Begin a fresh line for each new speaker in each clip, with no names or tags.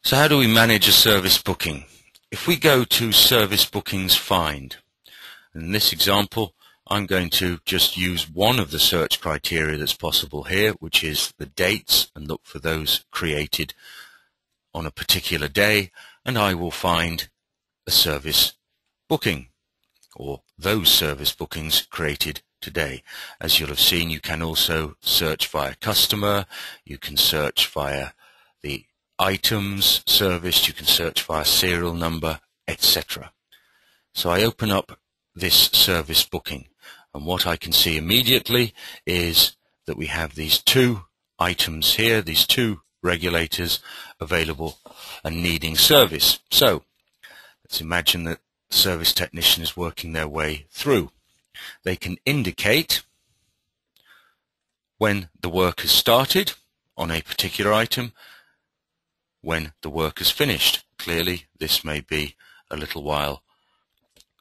So how do we manage a service booking? If we go to Service Bookings Find, in this example I'm going to just use one of the search criteria that's possible here, which is the dates, and look for those created on a particular day, and I will find a service booking or those service bookings created today. As you'll have seen, you can also search via customer, you can search via the items serviced, you can search via serial number, etc. So I open up this service booking, and what I can see immediately is that we have these two items here, these two regulators available and needing service. So let's imagine that the service technician is working their way through. They can indicate when the work has started on a particular item, when the work is finished. Clearly this may be a little while,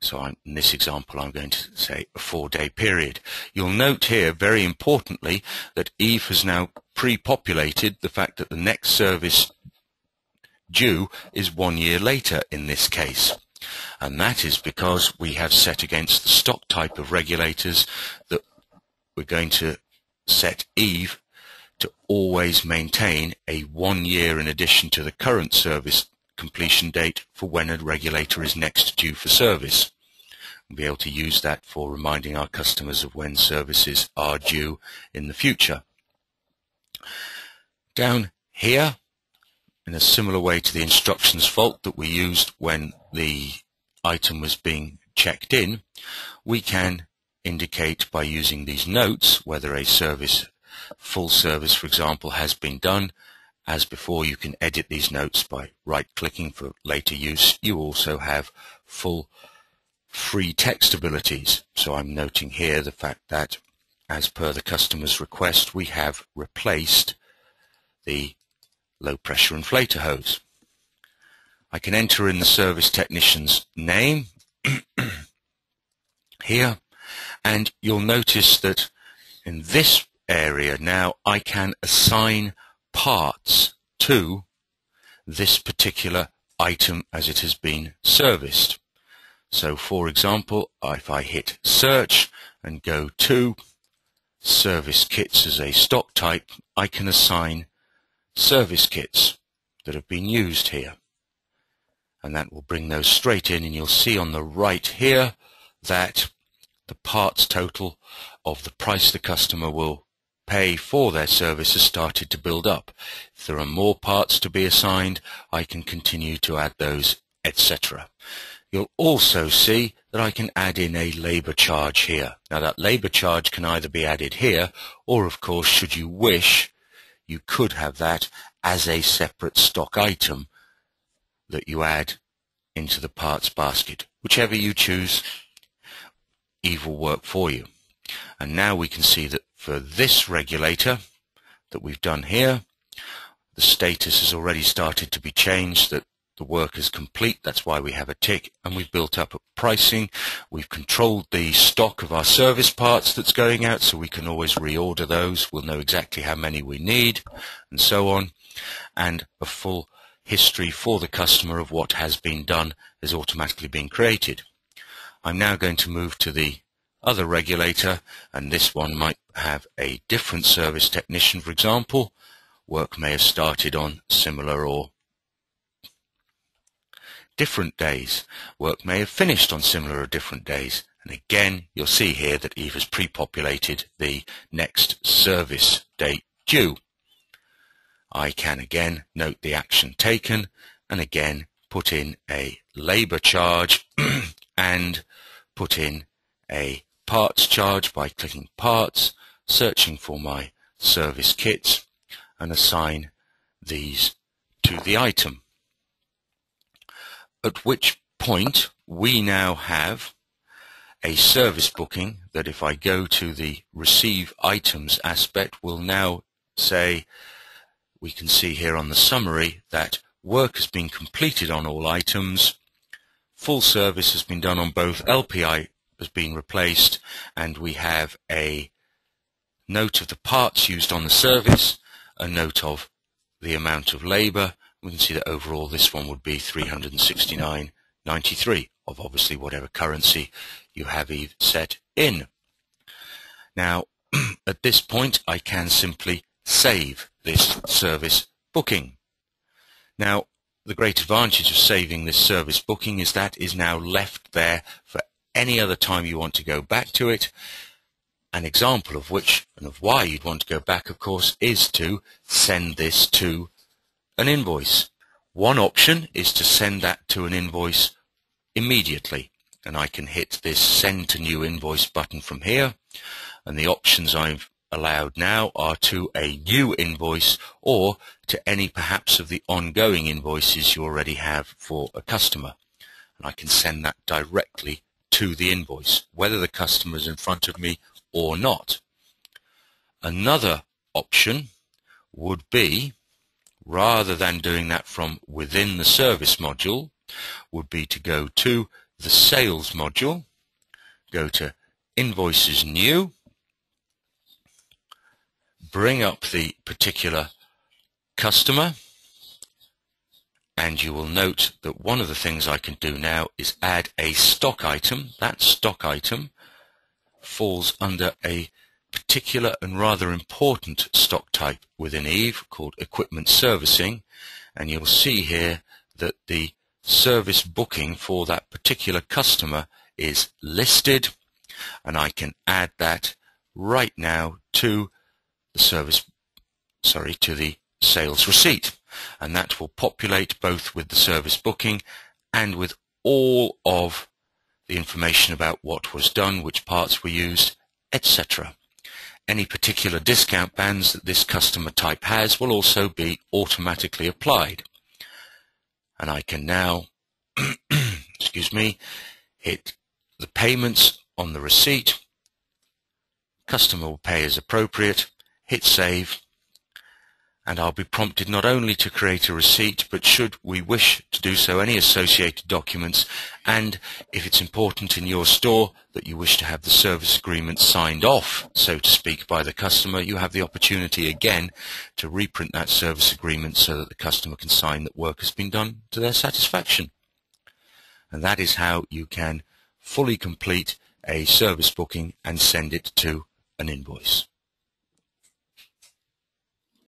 so in this example I'm going to say a 4-day period. You'll note here very importantly that Eve has now pre-populated the fact that the next service due is 1 year later in this case, and that is because we have set against the stock type of regulators that we're going to set Eve to always maintain a 1 year in addition to the current service completion date for when a regulator is next due for service. We'll be able to use that for reminding our customers of when services are due in the future. Down here, in a similar way to the instructions fault that we used when the item was being checked in, we can indicate by using these notes whether a service, full service for example, has been done. As before, you can edit these notes by right-clicking for later use. You also have full free text abilities. So I'm noting here the fact that, as per the customer's request, we have replaced the low-pressure inflator hose. I can enter in the service technician's name here, and you'll notice that in this area now I can assign parts to this particular item as it has been serviced. So for example, if I hit search and go to service kits as a stock type, I can assign service kits that have been used here, and that will bring those straight in, and you'll see on the right here that the parts total of the price the customer will pay for their service has started to build up. If there are more parts to be assigned, I can continue to add those, etc. You'll also see that I can add in a labor charge here. Now that labor charge can either be added here, or of course, should you wish, you could have that as a separate stock item that you add into the parts basket. Whichever you choose, Eve will work for you. And now we can see that for this regulator that we've done here, the status has already started to be changed, that the work is complete. That's why we have a tick, and we've built up a pricing. We've controlled the stock of our service parts that's going out, so we can always reorder those. We'll know exactly how many we need, and so on. And a full history for the customer of what has been done has automatically been created. I'm now going to move to the other regulator, and this one might have a different service technician, for example. Work may have started on similar or different days. Work may have finished on similar or different days. And again, you'll see here that Eve has pre-populated the next service date due. I can again note the action taken, and again put in a labor charge and put in a parts charge by clicking parts, searching for my service kits, and assign these to the item. At which point we now have a service booking that, if I go to the receive items aspect, will now say, we can see here on the summary that work has been completed on all items, full service has been done on both, LPI has been replaced, and we have a note of the parts used on the service, a note of the amount of labor, we can see that overall this one would be 369.93 of obviously whatever currency you have set in. Now, at this point, I can simply save this service booking. Now, the great advantage of saving this service booking is that is now left there for any other time you want to go back to it. An example of which, and of why you'd want to go back, of course, is to send this to an invoice. One option is to send that to an invoice immediately, and I can hit this Send to New Invoice button from here, and the options I've allowed now are to a new invoice or to any perhaps of the ongoing invoices you already have for a customer, and I can send that directly to the invoice, whether the customer is in front of me or not. Another option would be, rather than doing that from within the service module, would be to go to the sales module, go to Invoices New, bring up the particular customer, and you will note that one of the things I can do now is add a stock item. That stock item falls under a particular and rather important stock type within Eve called equipment servicing, and you'll see here that the service booking for that particular customer is listed, and I can add that right now to the sales receipt, and that will populate both with the service booking and with all of the information about what was done, which parts were used, etc. Any particular discount bands that this customer type has will also be automatically applied. And I can now excuse me, hit the payments on the receipt. Customer will pay as appropriate, hit save, and I'll be prompted not only to create a receipt, but should we wish to do so, any associated documents, and if it's important in your store that you wish to have the service agreement signed off, so to speak, by the customer, you have the opportunity again to reprint that service agreement so that the customer can sign that work has been done to their satisfaction. And that is how you can fully complete a service booking and send it to an invoice.